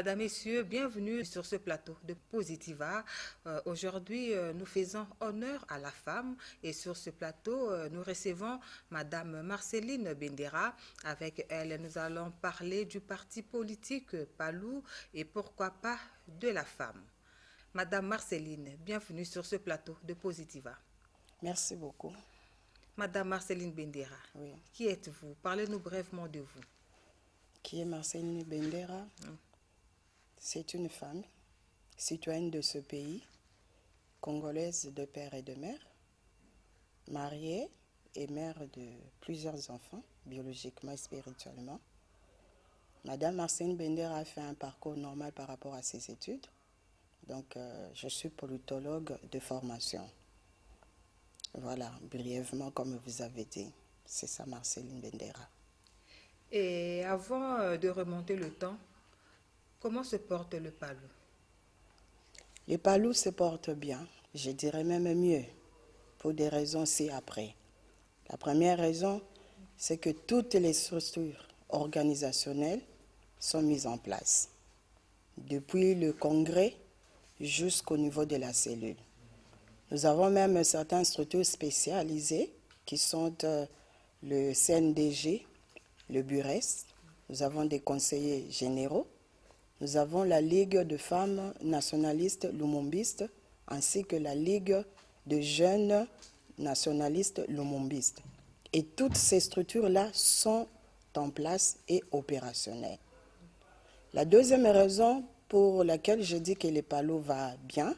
Madame, Messieurs, bienvenue sur ce plateau de Positiva. Aujourd'hui, nous faisons honneur à la femme et sur ce plateau, nous recevons Madame Marceline Bendera. Avec elle, nous allons parler du parti politique Palou et pourquoi pas de la femme. Madame Marceline, bienvenue sur ce plateau de Positiva. Merci beaucoup. Madame Marceline Bendera, Oui. qui êtes-vous? Parlez-nous brièvement de vous. Qui est Marceline Bendera? C'est une femme, citoyenne de ce pays, congolaise de père et de mère, mariée et mère de plusieurs enfants, biologiquement et spirituellement. Madame Marceline Bendera a fait un parcours normal par rapport à ses études. Donc, je suis politologue de formation. Voilà, brièvement, comme vous avez dit, c'est ça Marceline Bendera. Et avant de remonter le temps, comment se porte le Palou? Le Palou se porte bien, je dirais même mieux, pour des raisons ci-après. La première raison, c'est que toutes les structures organisationnelles sont mises en place, depuis le congrès jusqu'au niveau de la cellule. Nous avons même certaines structures spécialisées qui sont le CNDG, le BURES, nous avons des conseillers généraux, nous avons la Ligue de femmes nationalistes lumumbistes ainsi que la Ligue de jeunes nationalistes lumumbistes. Et toutes ces structures-là sont en place et opérationnelles. La deuxième raison pour laquelle je dis que le Palou va bien,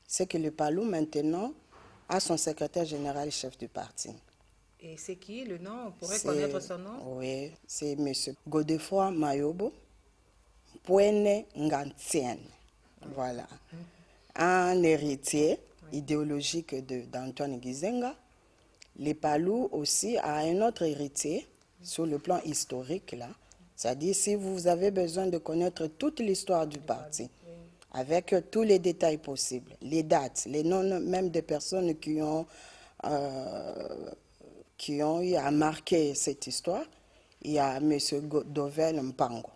c'est que le Palou maintenant a son secrétaire général chef du parti. Et c'est qui le nom? On pourrait connaître son nom? Oui, c'est M. Godefroid Mayobo Pwene Ngantienne. Voilà. Un héritier idéologique d'Antoine Gizenga. Le Palou aussi a un autre héritier sur le plan historique là. C'est-à-dire si vous avez besoin de connaître toute l'histoire du parti, avec tous les détails possibles, les dates, les noms même des personnes qui ont eu à marquer cette histoire, il y a M. Dovel Mpango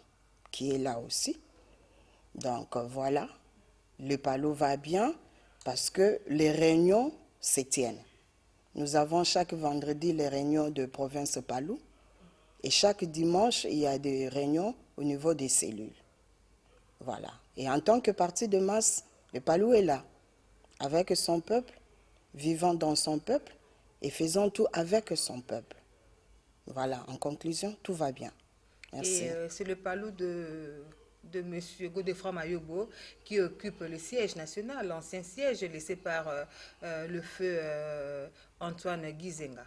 qui est là aussi. Donc voilà, le Palou va bien parce que les réunions se tiennent. Nous avons chaque vendredi les réunions de province Palou et chaque dimanche, il y a des réunions au niveau des cellules. Voilà. Et en tant que parti de masse, le Palou est là, avec son peuple, vivant dans son peuple et faisant tout avec son peuple. Voilà, en conclusion, tout va bien. Merci. Et c'est le Palou de M. Godefroid Mayobo qui occupe le siège national, l'ancien siège laissé par le feu Antoine Gizenga.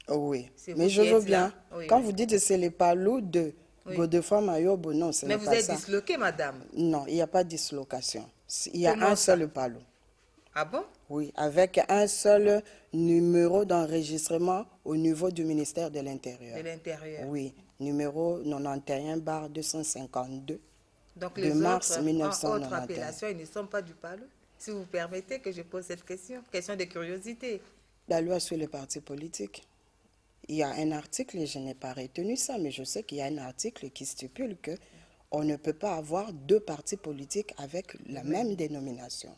Oui, C'est mais vous je qui veux êtes bien. là? Oui, Quand oui. vous dites que c'est le Palou de Godefroid Mayobo, non, ce Mais n'est vous pas êtes ça. disloqué, madame. Non, il n'y a pas de dislocation. Il y a Comment un ça? seul Palou. Ah bon? Oui, avec un seul numéro d'enregistrement au niveau du ministère de l'Intérieur. De l'intérieur. Oui, numéro 91/252 Donc de les mars autres, en autre 1991. appellation, ils ne sont pas du Palou? Si vous permettez que je pose cette question, question de curiosité. La loi sur les partis politiques. Il y a un article, je n'ai pas retenu ça, mais je sais qu'il y a un article qui stipule que on ne peut pas avoir deux partis politiques avec la même dénomination.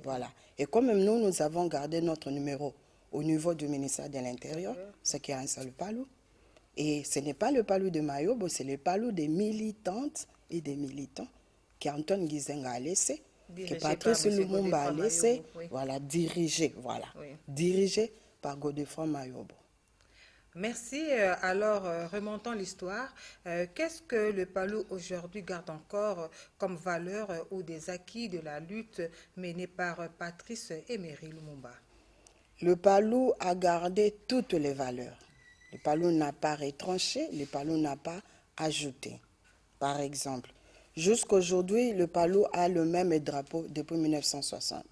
Voilà. Et comme nous avons gardé notre numéro au niveau du ministère de l'Intérieur, c'est qu'il y a un seul Palou. Et ce n'est pas le Palou de Mayobo, c'est le Palou des militantes et des militants qu'Antoine Gizenga a laissé, que Patrice Lumumba a laissé, voilà, dirigé par Godefroid Mayobo. Merci. Alors, remontons l'histoire. Qu'est-ce que le Palou aujourd'hui garde encore comme valeur ou des acquis de la lutte menée par Patrice Emery Lumumba? Le Palou a gardé toutes les valeurs. Le Palou n'a pas retranché, le Palou n'a pas ajouté. Par exemple, jusqu'aujourd'hui, le Palou a le même drapeau depuis 1960.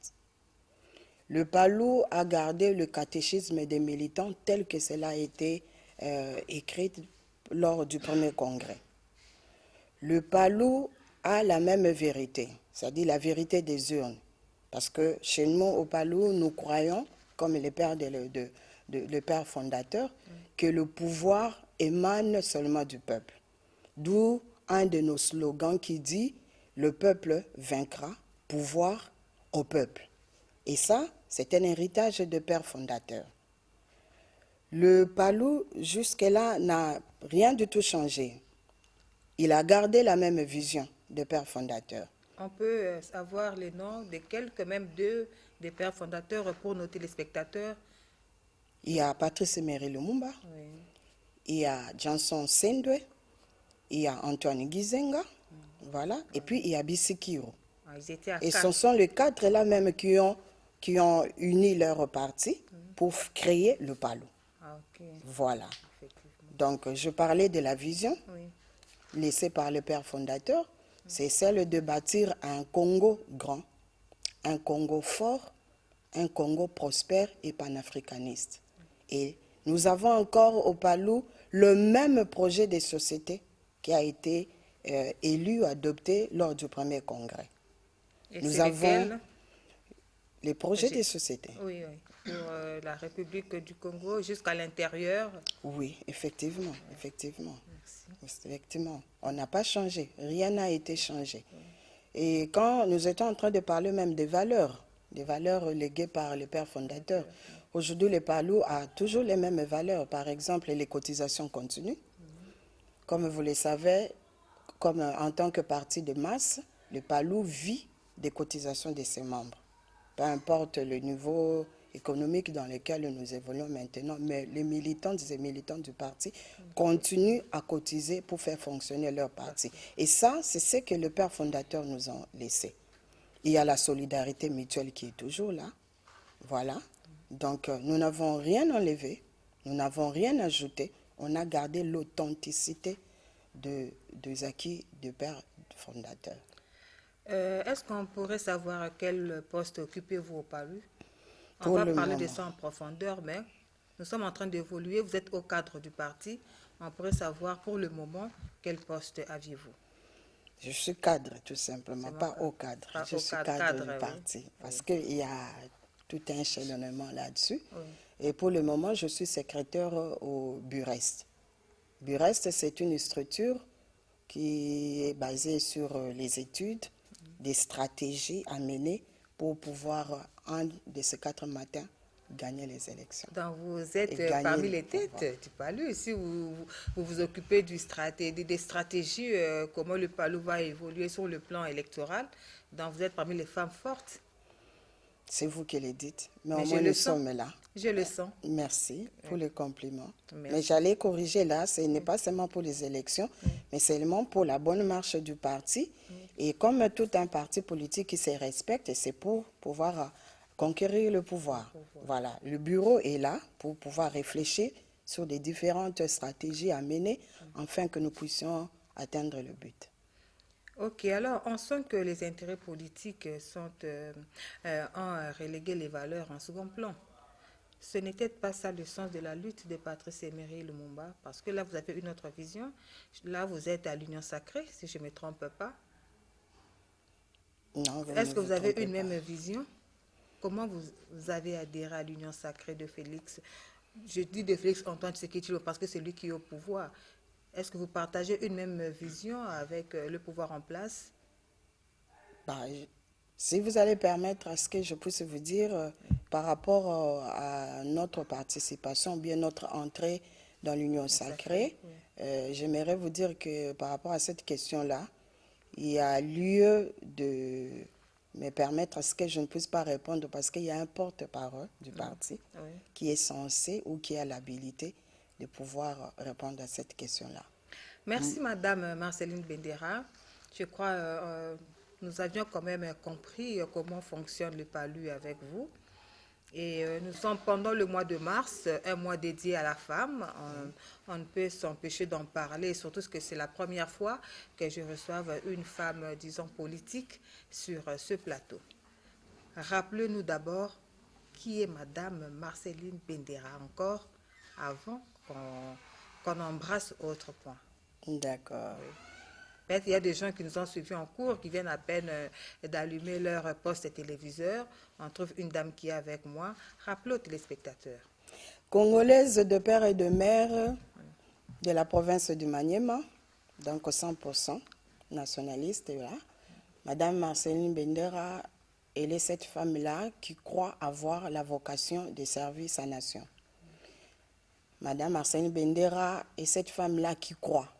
Le Palou a gardé le catéchisme des militants tel que cela a été écrit lors du premier congrès. Le Palou a la même vérité, c'est-à-dire la vérité des urnes. Parce que chez nous, au Palou, nous croyons, comme le père fondateur, que le pouvoir émane seulement du peuple. D'où un de nos slogans qui dit « le peuple vaincra, pouvoir au peuple. Et ça, c'est un héritage de père fondateur. Le PALU, jusque-là, n'a rien du tout changé. Il a gardé la même vision de père fondateur. On peut avoir les noms de quelques, même deux, des pères fondateurs pour nos téléspectateurs. Il y a Patrice Emery Lumumba, Oui. il y a Johnson Sendwe, il y a Antoine Gizenga, voilà, et puis il y a Bisikiro. Ah, ils étaient à Et ce 4. sont les 4 là même qui ont uni leur parti pour créer le PALU. Ah, ok. Voilà. Effectivement. Donc, je parlais de la vision Oui. laissée par le père fondateur, c'est celle de bâtir un Congo grand, un Congo fort, un Congo prospère et panafricaniste. Et nous avons encore au PALU le même projet de société qui a été élu, adopté lors du premier congrès. Et Nous c'est avons lesquels? les projets de société. Oui, oui. Pour la République du Congo jusqu'à l'intérieur. Oui, effectivement, effectivement. Merci. Effectivement, on n'a pas changé, rien n'a été changé. Et quand nous étions en train de parler même des valeurs léguées par le père fondateur, aujourd'hui le PALU a toujours les mêmes valeurs. Par exemple, les cotisations continues. Comme vous le savez, comme en tant que parti de masse, le PALU vit des cotisations de ses membres. Peu importe le niveau économique dans lequel nous évoluons maintenant, mais les militantes et militants du parti continuent à cotiser pour faire fonctionner leur parti. Et ça, c'est ce que le père fondateur nous a laissé. Il y a la solidarité mutuelle qui est toujours là. Voilà. Donc, nous n'avons rien enlevé, nous n'avons rien ajouté. On a gardé l'authenticité des acquis du père fondateur. Est-ce qu'on pourrait savoir quel poste occupez-vous au PALU? On Pour va le parler de moment. ça en profondeur, mais nous sommes en train d'évoluer. Vous êtes au cadre du parti. On pourrait savoir pour le moment quel poste aviez-vous? Je suis cadre, tout simplement, C'est mon pas cas. au cadre. Pas Je au suis cadre, cadre du oui. parti. Parce Oui. qu'il y a tout un échelonnement là-dessus. Oui. Et pour le moment, je suis secrétaire au Burest. Burest, c'est une structure qui est basée sur les études, des stratégies à mener pour pouvoir, un de ces 4 matins, gagner les élections. Donc vous Et êtes gagner parmi le les pouvoir. têtes du PALU. Si vous vous occupez des stratégies, comment le PALU va évoluer sur le plan électoral, donc vous êtes parmi les femmes fortes. C'est vous qui le dites, mais Mais au je moins le nous sens. sommes là. Je le sens. Merci pour le compliment. Merci. Mais j'allais corriger là, ce n'est pas seulement pour les élections, mais seulement pour la bonne marche du parti. Et comme tout un parti politique qui se respecte, c'est pour pouvoir conquérir le pouvoir. Voilà, le bureau est là pour pouvoir réfléchir sur les différentes stratégies à mener afin que nous puissions atteindre le but. Ok, alors on sent que les intérêts politiques ont relégué les valeurs en second plan. Ce n'était pas ça le sens de la lutte de Patrice Emery Lumumba, parce que là vous avez une autre vision. Là vous êtes à l'Union sacrée, si je ne me trompe pas. Non, vous Est-ce ne que vous vous avez trompez une pas. même vision? Comment vous avez adhéré à l'Union sacrée de Félix? Je dis de Félix Antoine Tshisekedi parce que c'est lui qui est au pouvoir. Est-ce que vous partagez une même vision avec le pouvoir en place? Bah, si vous allez permettre à ce que je puisse vous dire par rapport à notre participation, bien notre entrée dans l'Union sacrée, j'aimerais vous dire que par rapport à cette question-là, il y a lieu de me permettre à ce que je ne puisse pas répondre parce qu'il y a un porte-parole du parti Oui. qui est censé ou qui a l'habilité de pouvoir répondre à cette question-là. Merci Madame Marceline Bendera. Je crois nous avions quand même compris comment fonctionne le PALU avec vous. Et nous sommes pendant le mois de mars, un mois dédié à la femme. On ne peut s'empêcher d'en parler, surtout que c'est la première fois que je reçoive une femme, disons, politique sur ce plateau. Rappelez-nous d'abord qui est Madame Marceline Bendera encore, avant qu'on embrasse autre point. D'accord. Peut-être il y a des gens qui nous ont suivis en cours, qui viennent à peine d'allumer leur poste téléviseur. On trouve une dame qui est avec moi. Rappelez aux téléspectateurs. Congolaise de père et de mère de la province du Maniema, donc 100% nationaliste, là. Madame Marceline Bendera, elle est cette femme-là qui croit avoir la vocation de servir sa nation. Madame Marceline Bendera est cette femme-là qui croit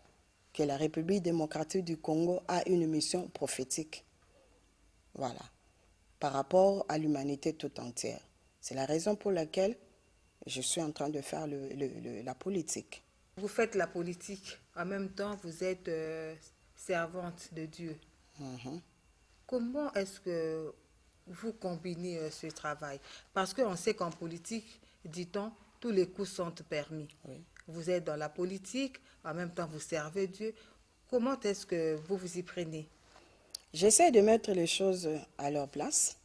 que la République démocratique du Congo a une mission prophétique. Voilà. Par rapport à l'humanité tout entière. C'est la raison pour laquelle je suis en train de faire la politique. Vous faites la politique, en même temps vous êtes servante de Dieu. Comment est-ce que vous combinez ce travail? Parce qu'on sait qu'en politique, dit-on, tous les coups sont permis. Oui. Vous êtes dans la politique, en même temps vous servez Dieu. Comment est-ce que vous vous y prenez? J'essaie de mettre les choses à leur place.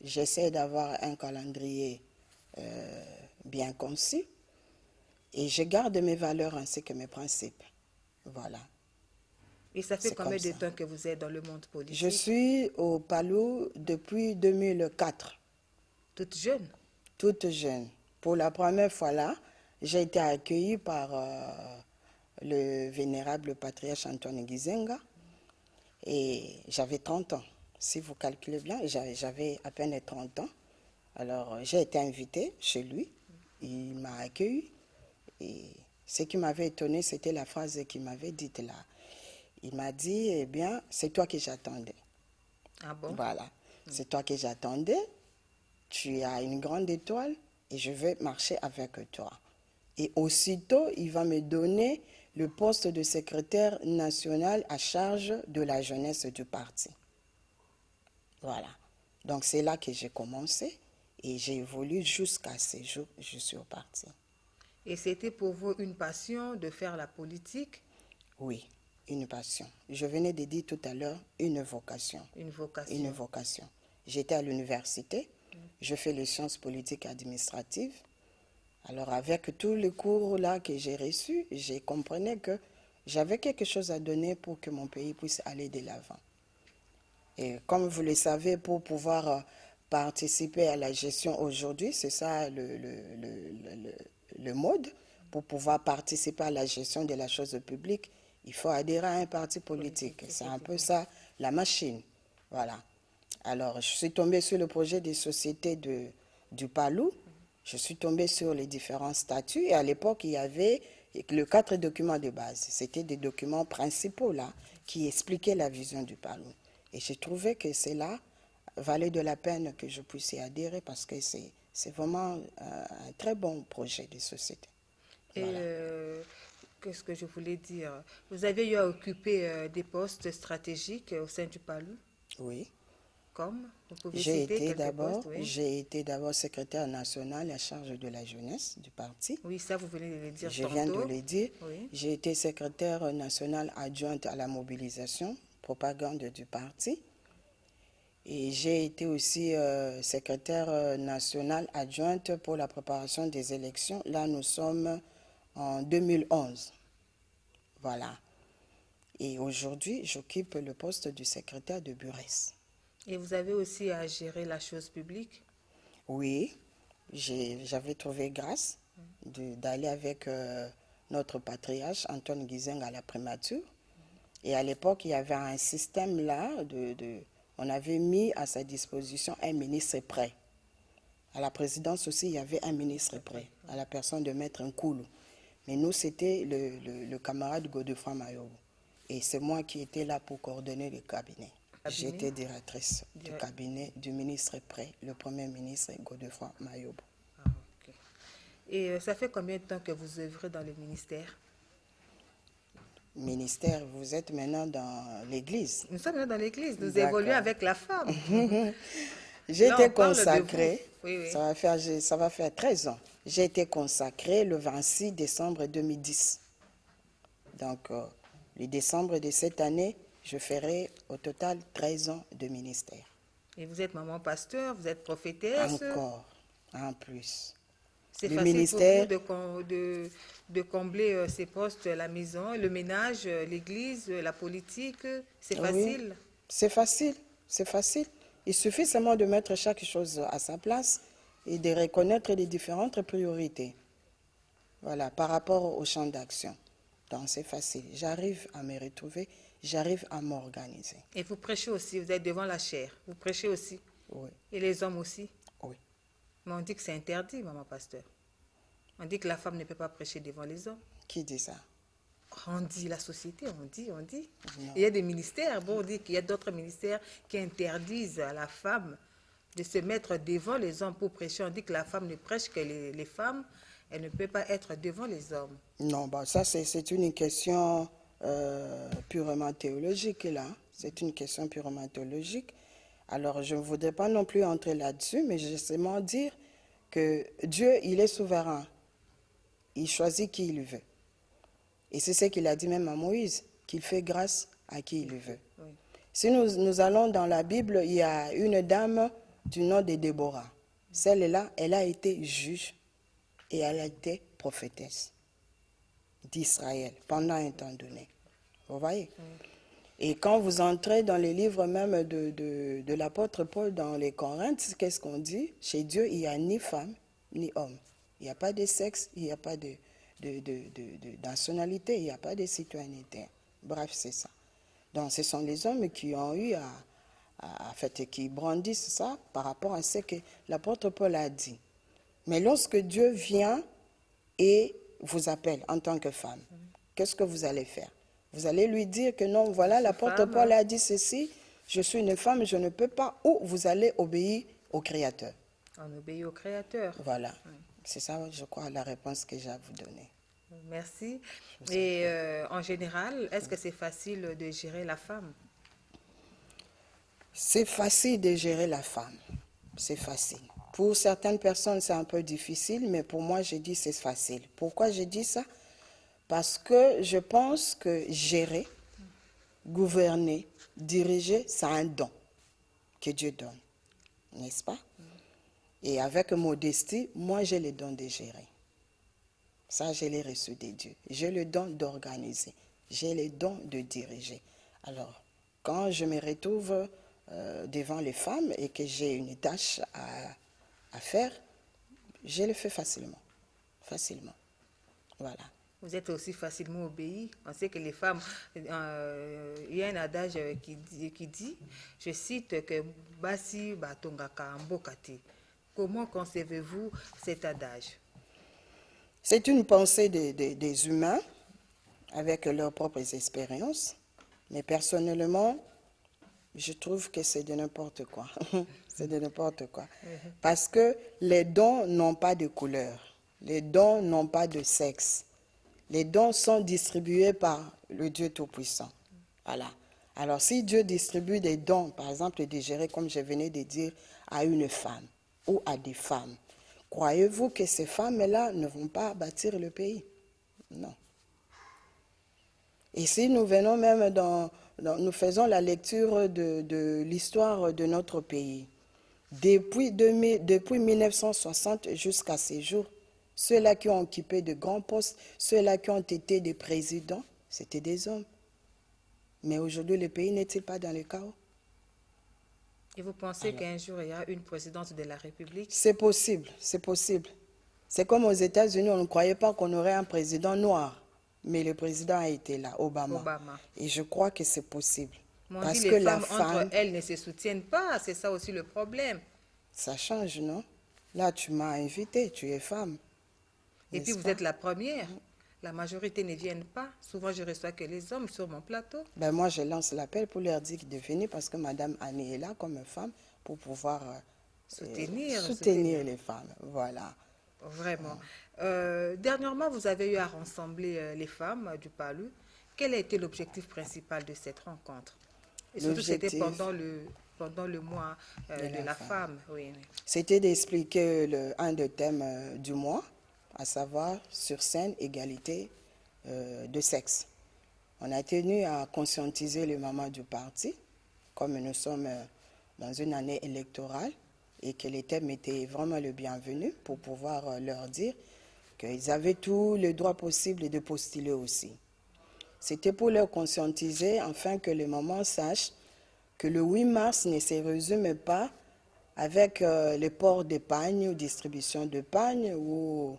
J'essaie d'avoir un calendrier bien conçu. Et je garde mes valeurs ainsi que mes principes. Voilà. Et ça fait combien de temps que vous êtes dans le monde politique? Je suis au Palou depuis 2004. Toute jeune? Toute jeune. Pour la première fois là, j'ai été accueillie par le vénérable patriarche Antoine Gizenga. Et j'avais 30 ans. Si vous calculez bien, j'avais à peine 30 ans. Alors, j'ai été invitée chez lui. Il m'a accueilli. Et ce qui m'avait étonné, c'était la phrase qu'il m'avait dite là. Il m'a dit, eh bien, c'est toi que j'attendais. Ah bon? Voilà. C'est toi que j'attendais. Tu as une grande étoile et je vais marcher avec toi. Et aussitôt, il va me donner le poste de secrétaire national à charge de la jeunesse du parti. Voilà. Donc, c'est là que j'ai commencé et j'ai évolué jusqu'à ce jour. Je suis au parti. Et c'était pour vous une passion de faire la politique? Oui, une passion. Je venais de dire tout à l'heure une vocation. Une vocation. Une vocation. J'étais à l'université, je fais les sciences politiques et administratives. Alors avec tous les cours là que j'ai reçus, j'ai compris que j'avais quelque chose à donner pour que mon pays puisse aller de l'avant. Et comme vous le savez, pour pouvoir participer à la gestion aujourd'hui, c'est ça le mode, pour pouvoir participer à la gestion de la chose publique, il faut adhérer à un parti politique. C'est un peu ça, la machine. Voilà. Alors, je suis tombée sur le projet des sociétés du Palou. Je suis tombée sur les différents statuts. Et à l'époque, il y avait les 4 documents de base. C'était des documents principaux là, qui expliquaient la vision du Palou. Et j'ai trouvé que cela valait de la peine que je puisse y adhérer parce que c'est vraiment un très bon projet de société. Voilà. Qu'est-ce que je voulais dire? Vous avez eu à occuper des postes stratégiques au sein du Palou? Oui. Comme? Vous pouvez citer quelques postes? Oui. J'ai été d'abord secrétaire national à charge de la jeunesse du parti. Oui, ça vous venez de le dire Je tantôt. viens de le dire. Oui. J'ai été secrétaire national adjointe à la mobilisation, propagande du parti. Et j'ai été aussi secrétaire national adjointe pour la préparation des élections. Là, nous sommes en 2011. Voilà. Et aujourd'hui, j'occupe le poste du secrétaire de Burès. Et vous avez aussi à gérer la chose publique? Oui, j'avais trouvé grâce d'aller avec notre patriarche Antoine Gizenga à la primature. Et à l'époque, il y avait un système là, on avait mis à sa disposition un ministre prêt. À la présidence aussi, il y avait un ministre prêt, à la personne de Maître Nkoulou. Mais nous, c'était le camarade Godefroid Mayobo. Et c'est moi qui étais là pour coordonner le cabinet. J'étais directrice du cabinet du ministre prêt, le premier ministre Godefroid Mayobo. Ah, okay. Et ça fait combien de temps que vous œuvrez dans le ministère? Ministère, vous êtes maintenant dans l'église. Nous sommes maintenant dans l'église, nous évoluons avec la femme. J'ai été consacrée, oui. ça va faire 13 ans. J'ai été consacrée le 26 décembre 2010. Donc, le décembre de cette année, je ferai au total 13 ans de ministère. Et vous êtes maman pasteur, vous êtes prophétesse? Encore, en plus. C'est facile pour vous de combler ces postes, la maison, le ménage, l'église, la politique. C'est facile? Oui, c'est facile, c'est facile. Il suffit seulement de mettre chaque chose à sa place et de reconnaître les différentes priorités. Voilà, par rapport au champ d'action. Donc c'est facile. J'arrive à me retrouver, j'arrive à m'organiser. Et vous prêchez aussi, vous êtes devant la chair. Vous prêchez aussi. Oui, Et les hommes aussi. oui. Mais on dit que c'est interdit, maman pasteur. On dit que la femme ne peut pas prêcher devant les hommes. Qui dit ça? On dit, la société, on dit. Non. Il y a des ministères, bon, on dit qu'il y a d'autres ministères qui interdisent à la femme de se mettre devant les hommes pour prêcher. On dit que la femme ne prêche que les femmes, elle ne peut pas être devant les hommes. Non, bah, ça c'est une question purement théologique là. C'est une question purement théologique. Alors je ne voudrais pas non plus entrer là-dessus, mais je vais seulement dire que Dieu, il est souverain. Il choisit qui il veut. Et c'est ce qu'il a dit même à Moïse, qu'il fait grâce à qui il veut. Oui. Si nous allons dans la Bible, il y a une dame du nom de Déborah. Celle-là, elle a été juge et elle a été prophétesse d'Israël pendant un temps donné. Vous voyez? Et quand vous entrez dans les livres même de l'apôtre Paul dans les Corinthes, qu'est-ce qu'on dit? Chez Dieu, il n'y a ni femme ni homme. Il n'y a pas de sexe, il n'y a pas de nationalité, il n'y a pas de citoyenneté. Bref, c'est ça. Donc, ce sont les hommes qui ont eu qui brandissent ça par rapport à ce que l'apôtre Paul a dit. Mais lorsque Dieu vient et vous appelle en tant que femme, qu'est-ce que vous allez faire? Vous allez lui dire que non, voilà, l'apôtre Paul a dit ceci, je suis une femme, je ne peux pas, ou vous allez obéir au Créateur. On obéit au Créateur. Voilà. C'est ça, je crois, la réponse que j'ai à vous donner. Merci. Et en général, est-ce que c'est facile de gérer la femme? C'est facile de gérer la femme. C'est facile. Pour certaines personnes, c'est un peu difficile, mais pour moi, je dis c'est facile. Pourquoi je dis ça? Parce que je pense que gérer, gouverner, diriger, c'est un don que Dieu donne. N'est-ce pas? Et avec modestie, moi, j'ai le don de gérer. Ça, je l'ai reçu de Dieu. J'ai le don d'organiser. J'ai le don de diriger. Alors, quand je me retrouve devant les femmes et que j'ai une tâche à faire, je le fais facilement. Facilement. Voilà. Vous êtes aussi facilement obéi. On sait que les femmes, il y a un adage qui dit, je cite, que Basi Batongaka Mbokati. Comment concevez-vous cet adage? C'est une pensée des humains avec leurs propres expériences. Mais personnellement, je trouve que c'est de n'importe quoi. C'est de n'importe quoi. Parce que les dons n'ont pas de couleur. Les dons n'ont pas de sexe. Les dons sont distribués par le Dieu Tout-Puissant. Voilà. Alors, si Dieu distribue des dons, par exemple, de gérer, comme je venais de dire, à une femme ou à des femmes, croyez-vous que ces femmes-là ne vont pas bâtir le pays? Non. Et si nous venons même nous faisons la lecture de l'histoire de notre pays, depuis 1960 jusqu'à ces jours, ceux-là qui ont occupé de grands postes, ceux-là qui ont été des présidents, c'était des hommes. Mais aujourd'hui, le pays n'est-il pas dans le chaos? Et vous pensez qu'un jour, il y a une présidente de la République? C'est possible, c'est possible. C'est comme aux États-Unis, on ne croyait pas qu'on aurait un président noir. Mais le président a été là, Obama. Et je crois que c'est possible. Mais on dit que les femmes, entre elles, ne se soutiennent pas. C'est ça aussi le problème. Ça change, non? Là, tu m'as invité, tu es femme. Et puis, vous êtes la première. La majorité ne viennent pas. Souvent, je reçois que les hommes sur mon plateau. Ben moi, je lance l'appel pour leur dire de venir parce que Madame Annie est là comme femme pour pouvoir soutenir les femmes. Voilà. Vraiment. Dernièrement, vous avez eu à rassembler les femmes du Palu. Quel a été l'objectif principal de cette rencontre? Et surtout, c'était pendant le mois de la femme. Oui. C'était d'expliquer un des thèmes du mois, à savoir sur scène, égalité de sexe. On a tenu à conscientiser les mamans du parti, comme nous sommes dans une année électorale, et que les thèmes étaient vraiment le bienvenu pour pouvoir leur dire qu'ils avaient tous les droits possibles de postuler aussi. C'était pour leur conscientiser, afin que les mamans sachent que le 8 mars ne se résume pas avec le port de pagne ou distribution de pagne ou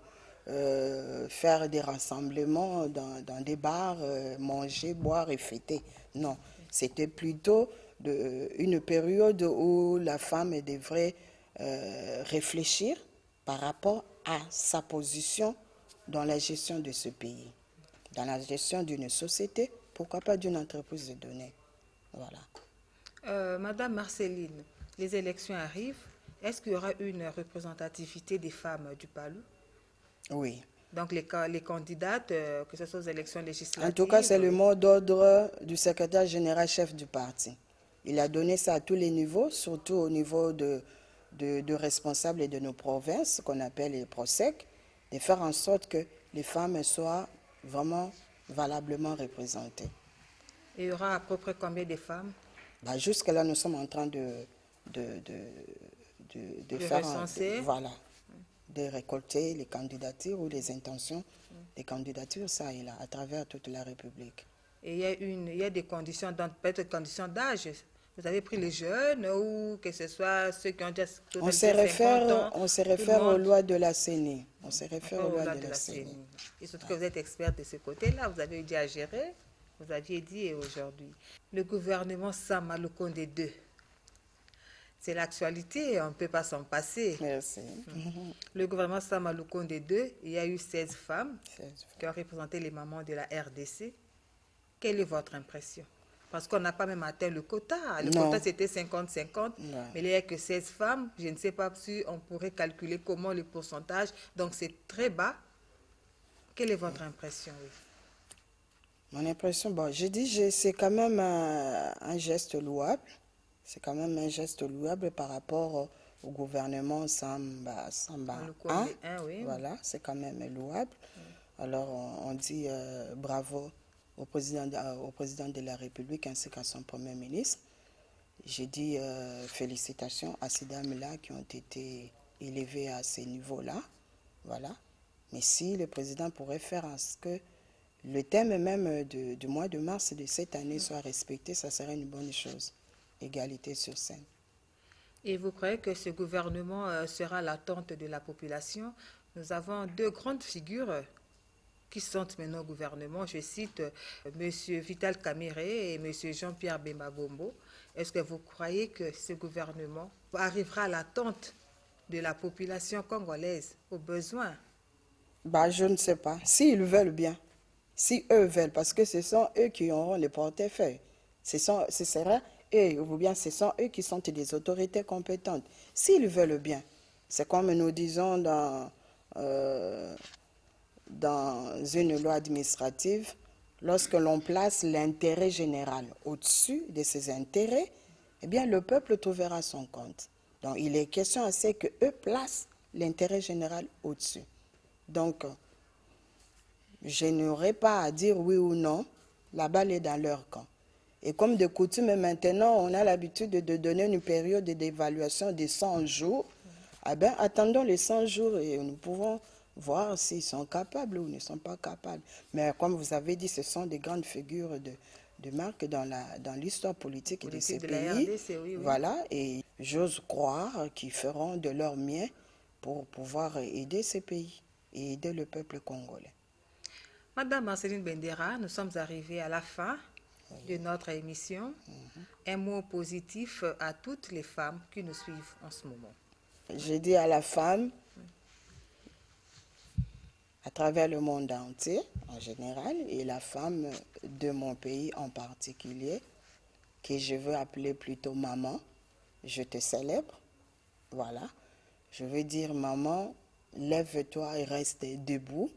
faire des rassemblements dans des bars, manger, boire et fêter. Non, c'était plutôt une période où la femme devrait réfléchir par rapport à sa position dans la gestion de ce pays, dans la gestion d'une société, pourquoi pas d'une entreprise de données. Voilà. Madame Marceline, les élections arrivent. Est-ce qu'il y aura une représentativité des femmes du Palou? Oui. Donc les candidates, que ce soit aux élections législatives... En tout cas, c'est le mot d'ordre du secrétaire général chef du parti. Il a donné ça à tous les niveaux, surtout au niveau de responsables et de nos provinces, qu'on appelle les PROSEC, de faire en sorte que les femmes soient vraiment valablement représentées. Et il y aura à peu près combien de femmes? Jusque-là, nous sommes en train de faire recenser. Voilà, de récolter les candidatures ou les intentions des candidatures, ça et là, à travers toute la République. Et il y a des conditions, peut-être des conditions d'âge. Vous avez pris les jeunes ou que ce soit ceux qui ont déjà 50 ans? On se réfère aux lois de la CENI. On se réfère aux lois de la CENI. Et surtout que vous êtes expert de ce côté-là, vous avez dit à gérer, vous aviez dit aujourd'hui. Le gouvernement Sama Lukonde 2, c'est l'actualité, on ne peut pas s'en passer. Merci. Le gouvernement Sama Lukonde 2, il y a eu 16 femmes qui ont représenté les mamans de la RDC. Quelle est votre impression? Parce qu'on n'a pas même atteint le quota. Le quota, c'était 50-50. Mais il n'y a que 16 femmes. Je ne sais pas si on pourrait calculer comment le pourcentage. Donc, c'est très bas. Quelle est votre impression? Mon impression, je dis, c'est quand même un geste louable. C'est quand même un geste louable par rapport au gouvernement Samba 1. Oui. Voilà, c'est quand même louable. Alors, on dit bravo au président de la République ainsi qu'à son Premier ministre. J'ai dit félicitations à ces dames-là qui ont été élevées à ces niveaux-là. Voilà. Mais si le président pourrait faire en ce que le thème même du mois de mars de cette année soit respecté, ça serait une bonne chose. Égalité sur scène. Et vous croyez que ce gouvernement sera l'attente de la population? Nous avons deux grandes figures qui sont maintenant au gouvernement. Je cite M. Vital Kamerhe et M. Jean-Pierre Bemba Bombo. Est-ce que vous croyez que ce gouvernement arrivera à l'attente de la population congolaise, aux besoins? Je ne sais pas. S'ils veulent bien, si eux veulent, parce que ce sont eux qui auront le portefeuille. Ce sera eux, ou bien ce sont eux qui sont des autorités compétentes. S'ils veulent bien, c'est comme nous disons dans une loi administrative, lorsque l'on place l'intérêt général au-dessus de ses intérêts, eh bien le peuple trouvera son compte. Donc il est question à ce qu'eux placent l'intérêt général au-dessus. Donc, je n'aurai pas à dire oui ou non, la balle est dans leur camp. Et comme de coutume, maintenant, on a l'habitude de donner une période d'évaluation de 100 jours. Attendons les 100 jours et nous pouvons voir s'ils sont capables ou ne sont pas capables. Mais comme vous avez dit, ce sont des grandes figures de marque dans l'histoire politique de ces pays. RDC, oui. Voilà, et j'ose croire qu'ils feront de leur mieux pour pouvoir aider ces pays et aider le peuple congolais. Madame Marceline Bendera, nous sommes arrivés à la fin de notre émission. Un mot positif à toutes les femmes qui nous suivent en ce moment. Je dis à la femme, à travers le monde entier en général, et la femme de mon pays en particulier, que je veux appeler plutôt maman, je te célèbre. Voilà. Je veux dire, maman, lève-toi et reste debout.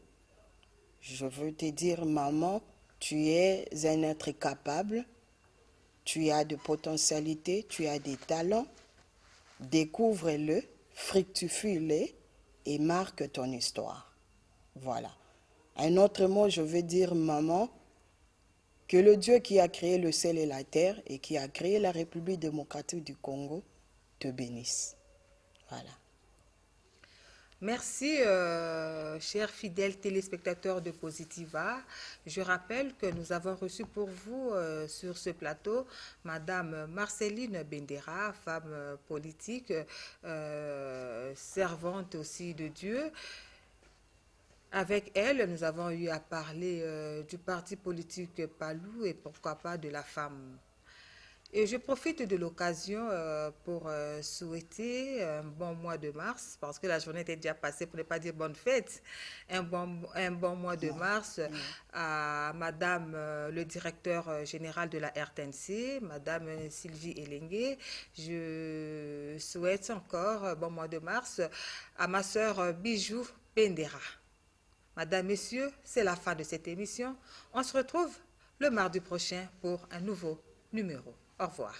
Je veux te dire, maman, tu es un être capable, tu as de potentialités, tu as des talents. Découvre-le, fructifie-le et marque ton histoire. Voilà. Un autre mot, je veux dire, maman, que le Dieu qui a créé le ciel et la terre et qui a créé la République démocratique du Congo te bénisse. Voilà. Merci, chers fidèles téléspectateurs de Positiva. Je rappelle que nous avons reçu pour vous sur ce plateau Madame Marceline Bendera, femme politique, servante aussi de Dieu. Avec elle, nous avons eu à parler du parti politique Palou et pourquoi pas de la femme. Et je profite de l'occasion pour souhaiter un bon mois de mars, parce que la journée était déjà passée, pour ne pas dire bonne fête, un bon mois de mars à Madame le directeur général de la RTNC, Madame Sylvie Elengue. Je souhaite encore un bon mois de mars à ma sœur Bijou Bendera. Madame, Messieurs, c'est la fin de cette émission. On se retrouve le mardi prochain pour un nouveau numéro. Au revoir.